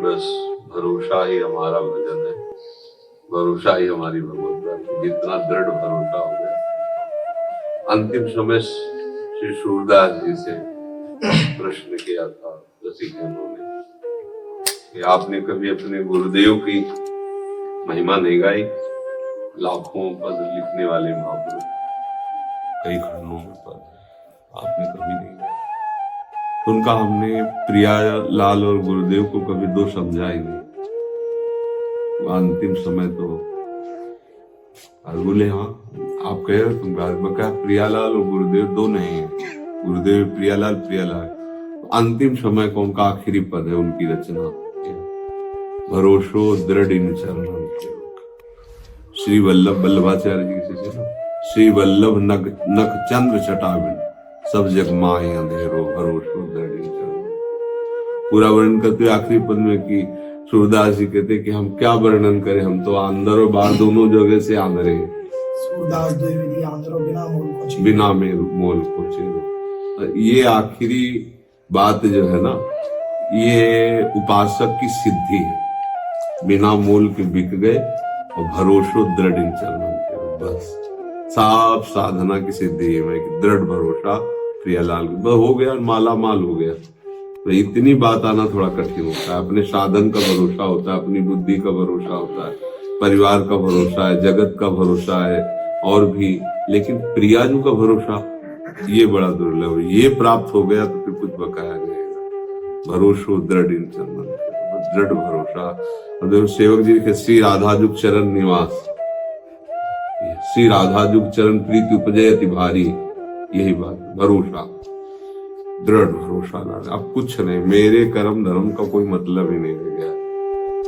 बस भरोसा ही हमारा भजन है, भरोसा ही हमारी भगवत। जितना दृढ़ भरोसा हो गया। अंतिम समय श्री सूरदास जी से प्रश्न किया था रसिकजनों ने कि आपने कभी अपने गुरुदेव की महिमा नहीं गाई? लाखों पद लिखने वाले महापुरुष, कई खंडों में पद आपने कभी नहीं गाए। तो उनका हमने प्रियालाल और गुरुदेव को कभी दो समझा ही नहीं। अंतिम समय तो बोले हाँ आप कह रहे हो, तुम कहा प्रियालाल और गुरुदेव दो नहीं है, गुरुदेव प्रियालाल प्रियालाल। अंतिम समय को उनका आखिरी पद है उनकी रचना, भरोसो दृढ़ इन चरणों के। श्री वल्लभ वल्लभाचार्य जी के शिष्य, श्री वल्लभ नख चंद्र चटाविन सब जग माय अंधेरो भरोसो दृढ़ इन चरणों। पूरा वर्णन करते आखिरी पद में कि सूरदास जी कहते कि हम क्या वर्णन करें, हम तो अंदर और बाहर दोनों जगह से आंधरे हैं। बिना मोल को चेरो। ये आखिरी बात जो है ना, ये उपासक की सिद्धि है। बिना मोल के बिक गए और भरोसो दृढ़ इन चरणों के, बस साफ साधना की सिद्धि है। दृढ़ भरोसा प्रियालाल हो गया, माला माल हो गया। तो इतनी बात आना थोड़ा कठिन होता है। अपने साधन का भरोसा होता है, अपनी बुद्धि का भरोसा होता है, परिवार का भरोसा है, जगत का भरोसा है और भी, लेकिन प्रियाजू का भरोसा ये बड़ा दुर्लभ है। ये प्राप्त हो गया तो फिर कुछ बकाया नहीं है। भरोसो दृढ़ इन चरणों, दृढ़ भरोसा। और सेवक जी के श्री राधाजुग चरण निवास, श्री राधाजुग चरण प्रीति उपजय अति भारी, यही बात भरोसा, दृढ़ भरोसा। अब कुछ नहीं, मेरे कर्म धर्म का कोई मतलब ही नहीं रह गया।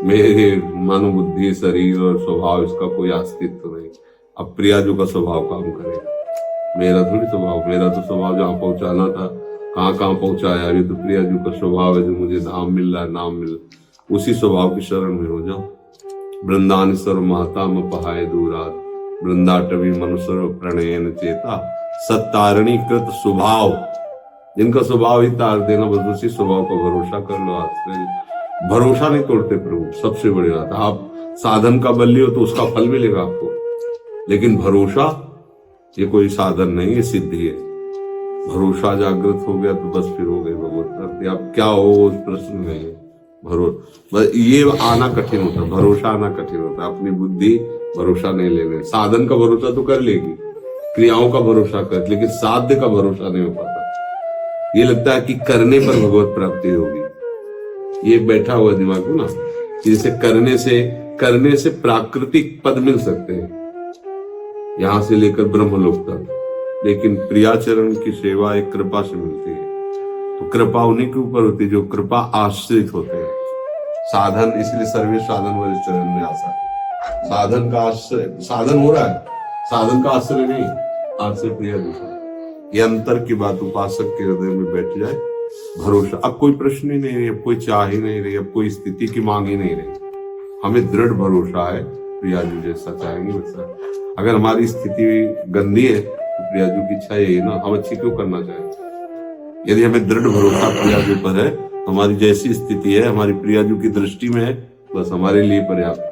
मेरे मन बुद्धि शरीर और स्वभाव, इसका कोई अस्तित्व नहीं। अब प्रियाजू का स्वभाव काम करेगा, मेरा थोड़ी स्वभाव। मेरा तो स्वभाव जहाँ पहुंचाना था कहाँ कहाँ पहुंचाया। ये तो प्रियाजू का स्वभाव है, जो मुझे धाम मिल रहा है, नाम मिल, उसी स्वभाव की शरण में हो जाओ। वृंदानेश्वर माता में पहाय दूरात, वृंदाटवी मनुष्य प्रणयन चेता, सत्तारणी कृत स्वभाव। जिनका स्वभाव ही तार देना, बस उसी स्वभाव का भरोसा कर लो। आज भरोसा नहीं तोड़ते प्रभु, सबसे बड़ी बात। आप साधन का बल लियो तो उसका फल मिलेगा आपको, लेकिन भरोसा ये कोई साधन नहीं, ये सिद्धि है। भरोसा जागृत हो गया तो बस फिर हो गई भगवत प्राप्ति। आप क्या हो प्रश्न नहीं है। भरोसा ये आना कठिन होता है, भरोसा आना कठिन होता है। अपनी बुद्धि भरोसा नहीं लेने। साधन का भरोसा तो कर लेगी, क्रियाओं का भरोसा कर, लेकिन साध्य का भरोसा नहीं हो पाता। ये लगता है कि करने पर भगवत प्राप्ति होगी। ये बैठा हुआ दिमाग को ना, जैसे करने से प्राकृतिक पद मिल सकते हैं, यहां से लेकर ब्रह्मलोक तक, लेकिन प्रियाचरण की सेवा एक कृपा से मिलती है। तो कृपा उन्हीं के ऊपर होती है जो कृपा आश्रित होते हैं। साधन, इसलिए सर्वे साधन वाले चरण में आशा। साधन का आश्रय, साधन हो रहा है, साधन का आश्रय नहीं, आश्रय प्रिया दूसरा। ये अंतर की बात उपासक के हृदय में बैठ जाए। भरोसा, अब कोई प्रश्न ही नहीं रही, अब कोई चाह ही नहीं रही, अब कोई स्थिति की मांग ही नहीं रही। हमें दृढ़ भरोसा है, प्रियाजू जैसा चाहेंगे वैसा। अगर हमारी स्थिति गंदी है तो प्रियाजू की इच्छा यही ना, हम अच्छी क्यों करना चाहें। यदि हमें दृढ़ भरोसा प्रियाजू पर है, हमारी जैसी स्थिति है हमारी प्रियाजू की दृष्टि में है, बस हमारे लिए पर्याप्त।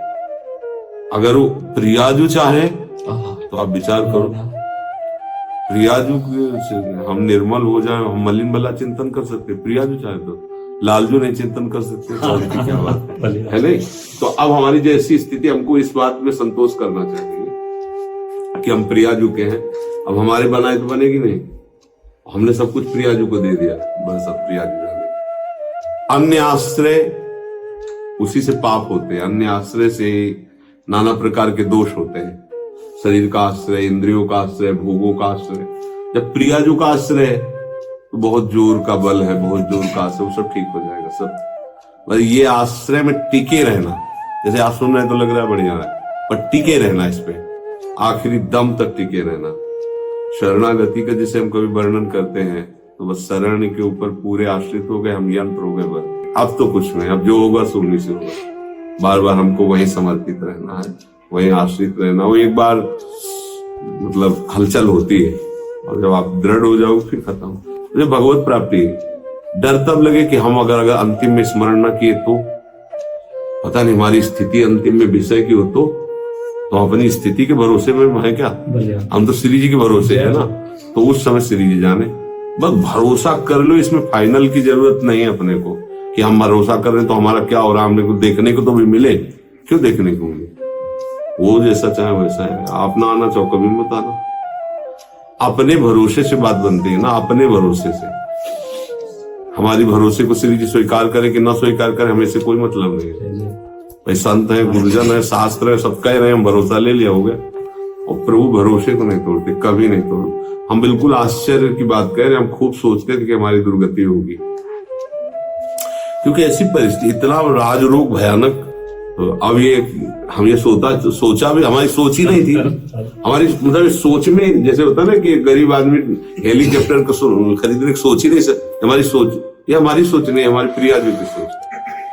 अगर वो प्रियाजू चाहे तो आप विचार करो, प्रियाजू हम निर्मल हो जाए, हम मलिन भला चिंतन कर सकते। प्रियाजू चाहे तो लालजू नहीं चिंतन कर सकते, तो क्या बात है नहीं। तो अब हमारी जैसी स्थिति, हमको इस बात में संतोष करना चाहिए कि हम प्रियाजू के हैं। अब हमारे बनाए तो बनेगी नहीं, हमने सब कुछ प्रियाजू को दे दिया, बस सब प्रियाजू जाने। अन्य आश्रय उसी से पाप होते हैं, अन्य आश्रय से नाना प्रकार के दोष होते हैं। शरीर का आश्रय, इंद्रियों का आश्रय, भोगों का आश्रय। जब प्रियाजू का आश्रय है तो बहुत जोर का बल है, बहुत जोर का आश्रय, वो सब ठीक हो जाएगा सब। ये आश्रय में टिके रहना, जैसे आप सुन रहे हैं तो लग रहा है बढ़िया है, पर टिके रहना, इस पे आखिरी दम तक टिके रहना। शरणागति का जिसे हम कभी वर्णन करते हैं तो बस शरण के ऊपर पूरे आश्रित हो गए, हम यंत्र हो गए बस। अब तो कुछ नहीं, अब जो होगा सुनने से होगा। बार बार हमको वहीं समर्पित रहना है, वहीं आश्रित रहना। वो एक बार मतलब हलचल होती है, और जब आप दृढ़ हो जाओ फिर खत्म। जब भगवत प्राप्ति, डर तब लगे कि हम अगर अंतिम में स्मरण न किए तो पता नहीं हमारी स्थिति अंतिम में विषय की हो तो अपनी स्थिति के भरोसे में है क्या, हम तो श्री जी के भरोसे है ना, तो उस समय श्री जी जाने। बस भरोसा कर लो, इसमें फाइनल की जरूरत नहीं है अपने को कि हम भरोसा कर रहे हैं तो हमारा क्या हो रहा है, हमने को देखने को तो भी मिले, क्यों देखने को मिले, वो जैसा चाहे वैसा है। आप ना आना चाहो कभी मत आना, अपने भरोसे से बात बनती है ना, अपने भरोसे से। हमारी भरोसे को श्री जी स्वीकार करे कि ना स्वीकार करे हमें से कोई मतलब नहीं है। भाई संत है, गुरुजन है, शास्त्र है, सब कह रहे हैं, हम भरोसा ले लिया हो गया। और प्रभु भरोसे को नहीं तोड़ते, कभी नहीं तोड़ते। हम बिल्कुल आश्चर्य की बात कह रहे हैं, हम खूब सोचते थे कि हमारी दुर्गति होगी, क्योंकि ऐसी परिस्थिति, इतना राजरोग भयानक। अब ये हम ये सोचा भी, हमारी सोच ही नहीं थी। हमारी मतलब सोच में जैसे होता है ना कि गरीब आदमी हेलीकॉप्टर को खरीदने की सोच ही नहीं सकता, हमारी सोच, ये हमारी सोच नहीं, हमारी प्रिया जी की सोच,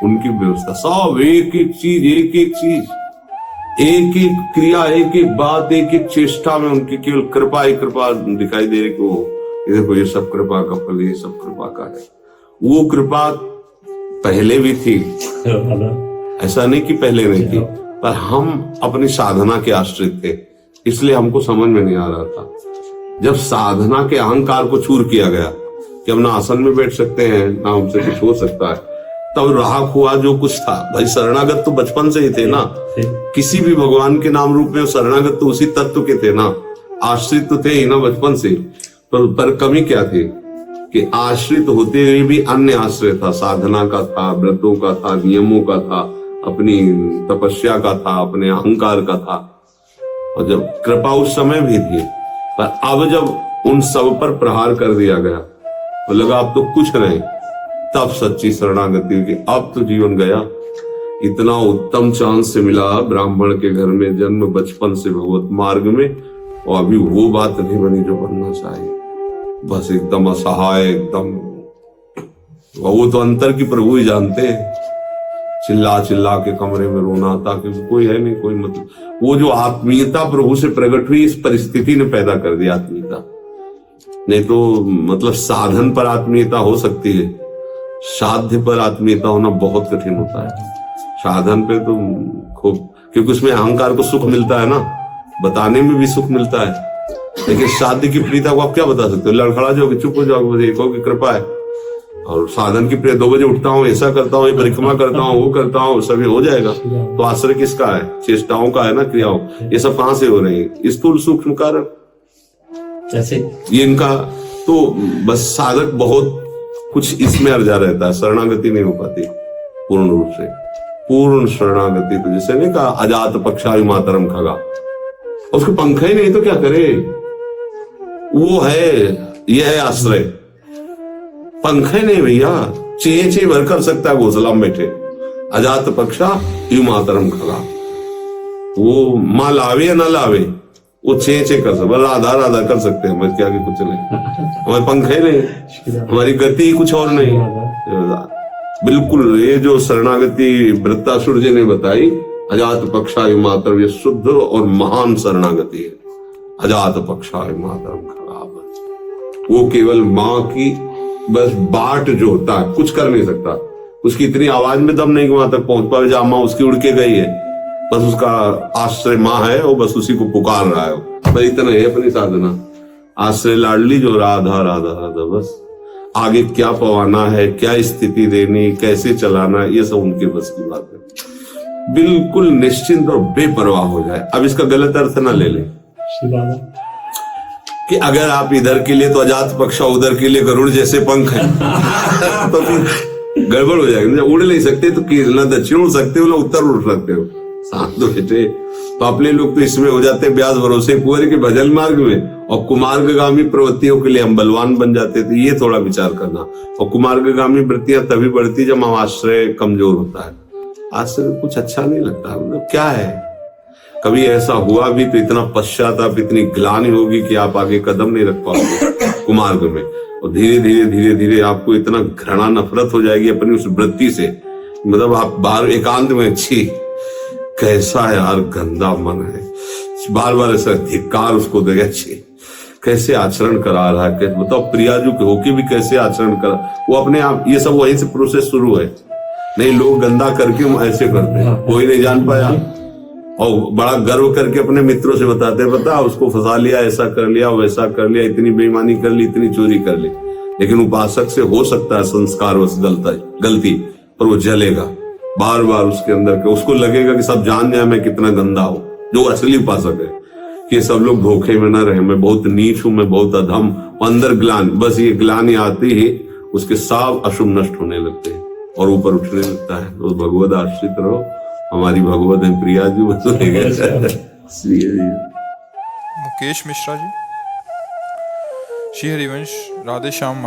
उनकी व्यवस्था, सब एक एक चीज, एक एक चीज, एक एक क्रिया, एक एक बात, एक एक चेष्टा में उनकी केवल कृपा ही कृपा दिखाई दे रही को देखो ये सब कृपा का फल, ये सब कृपा का है। वो कृपा पहले भी थी, ऐसा नहीं कि पहले नहीं थी, पर हम अपनी साधना के आश्रित थे, इसलिए हमको समझ में नहीं आ रहा था। जब साधना के अहंकार को चूर किया गया कि हम ना आसन में बैठ सकते हैं, ना हमसे कुछ हो सकता है, तब रहा हुआ जो कुछ था। भाई शरणागत तो बचपन से ही थे ना, किसी भी भगवान के नाम रूप में शरणागत तो उसी तत्व के थे ना, आश्रित तो थे ही ना बचपन से। पर कमी क्या थी कि आश्रित होते हुए भी अन्य आश्रय था, साधना का था, व्रतों का था, नियमों का था, अपनी तपस्या का था, अपने अहंकार का था। और जब कृपा उस समय भी थी, पर अब जब उन सब पर प्रहार कर दिया गया तो लगा अब तो कुछ नहीं, तब सच्ची शरणागति की, अब तो जीवन गया। इतना उत्तम चांस से मिला, ब्राह्मण के घर में जन्म, बचपन से भगवत मार्ग में, और अभी वो बात नहीं बनी जो बनना चाहिए। बस एकदम असहाय, एकदम, वो तो अंतर की प्रभु ही जानते हैं। चिल्ला चिल्ला के कमरे में रोना था क्योंकि कोई है नहीं, कोई मतलब। वो जो आत्मीयता प्रभु से प्रकट हुई, इस परिस्थिति ने पैदा कर दी आत्मीयता। नहीं तो मतलब साधन पर आत्मीयता हो सकती है, साध्य पर आत्मीयता होना बहुत कठिन होता है। साधन पे तो खूब, क्योंकि उसमें अहंकार को सुख मिलता है ना, बताने में भी सुख मिलता है, लेकिन साध्य की प्रियता को आप क्या बता सकते हो? लड़खड़ा जाओगे, चुप हो जाओगे, देखो कि कृपा है। और साधन की प्रिय 2 बजे उठता हूँ, ऐसा करता हूँ, ये परिक्रमा करता हूँ, वो करता हूँ, सभी हो जाएगा। तो आश्रय किसका है? चेष्टाओं का है ना, क्रियाओं। ये सब कहां से हो रही है? स्थूल सूक्ष्म कारण जैसे ये इनका। तो बस साधक बहुत कुछ इसमें अर्जा रहता है, शरणागति नहीं हो पाती पूर्ण रूप से। पूर्ण शरणागति तो जैसे नहीं कहा, अजात पक्षायु मातरम खगा, उसके पंख ही नहीं तो क्या करे? वो है, यह है आश्रय, पंख ही नहीं भैया, चे चे भर कर सकता है घोसला में बैठे। अजात पक्षा यु मातरम खगा, वो माँ लावे या ना लावे, वो चे चे कर सकते, राधा राधा कर सकते हैं, हमारे क्या कुछ नहीं, हमारे पंख ही नहीं, हमारी गति कुछ और नहीं। बिल्कुल ये जो शरणागति वृत्तासुर जी ने बताई, अजात पक्षायु मातरम, ये शुद्ध और महान शरणागति है। अजात पक्षायु मातरम खगा, वो केवल माँ की बस बाट जो होता है, कुछ कर नहीं सकता, उसकी इतनी आवाज में दम नहीं कि वहां तक पहुंच पाए जहां माँ उसकी उड़ के गई है। बस उसका आश्रय माँ है, वो बस उसी को पुकार रहा है, बस इतना है अपनी साधना। आश्रय लाडली जो राधा राधा राधा, बस आगे क्या पवाना है, क्या स्थिति देनी, कैसे चलाना, ये सब उनके बस की बात है। बिल्कुल निश्चिंत और बेपरवाह हो जाए। अब इसका गलत अर्थ ना ले ले कि अगर आप इधर के लिए तो अजात पक्षा, उधर के लिए गरुड़ जैसे पंख है तो फिर गड़बड़ हो जाएगी। उड़ नहीं सकते तो ना दक्षिण उड़ सकते हो ना उत्तर उड़ सकते हो, शांत बेटे। तो अपने लोग तो इसमें हो जाते ब्याज भरोसे कुंवर के भजन मार्ग में, और कुमार्गामी प्रवृत्तियों के लिए हम बलवान बन जाते थे। ये थोड़ा विचार करना। और कुमार्गामी वृत्तियां तभी बढ़ती जब हम आश्रय कमजोर होता है। आश्रय कुछ अच्छा नहीं लगता, मतलब क्या है? कभी ऐसा हुआ भी तो इतना पश्चाताप, इतनी ग्लानि होगी कि आप आगे कदम नहीं रख पाओगे कुमार्ग में। और धीरे धीरे धीरे धीरे आपको इतना घृणा नफरत हो जाएगी अपनी उस वृत्ति से, मतलब आप बाहर एकांत में, अच्छी कैसा यार गंदा मन है, बार बार ऐसा धिक्कार उसको देगा, अच्छी कैसे आचरण करा रहा है, बताओ प्रिया जो होके भी कैसे आचरण करा। वो अपने आप, ये सब वहीं से प्रोसेस शुरू है नहीं, लोग गंदा करके ऐसे करते हैं, कोई नहीं जान पाया, और बड़ा गर्व करके अपने मित्रों से बताते हैं, बता उसको फंसा लिया, ऐसा कर लिया, वैसा कर लिया, इतनी बेईमानी कर ली, इतनी चोरी कर ली। लेकिन उपासक से हो सकता है संस्कारवश गलती, पर वो जलेगा बार बार उसके अंदर के, उसको लगेगा कि सब जान जाए मैं कितना गंदा हूं। जो असली उपासक है कि सब लोग धोखे में ना रहे, मैं बहुत नीच हूं, मैं बहुत अधम, अंदर ग्लानि, बस ये ग्लानि आती ही उसके साफ अशुभ नष्ट होने लगते हैं और ऊपर उठने लगता है। तो भगवद आश्रित रहो, हमारी भगवत है प्रिया जी, मुकेश मिश्रा जी, श्री हरिवंश, राधे श्याम।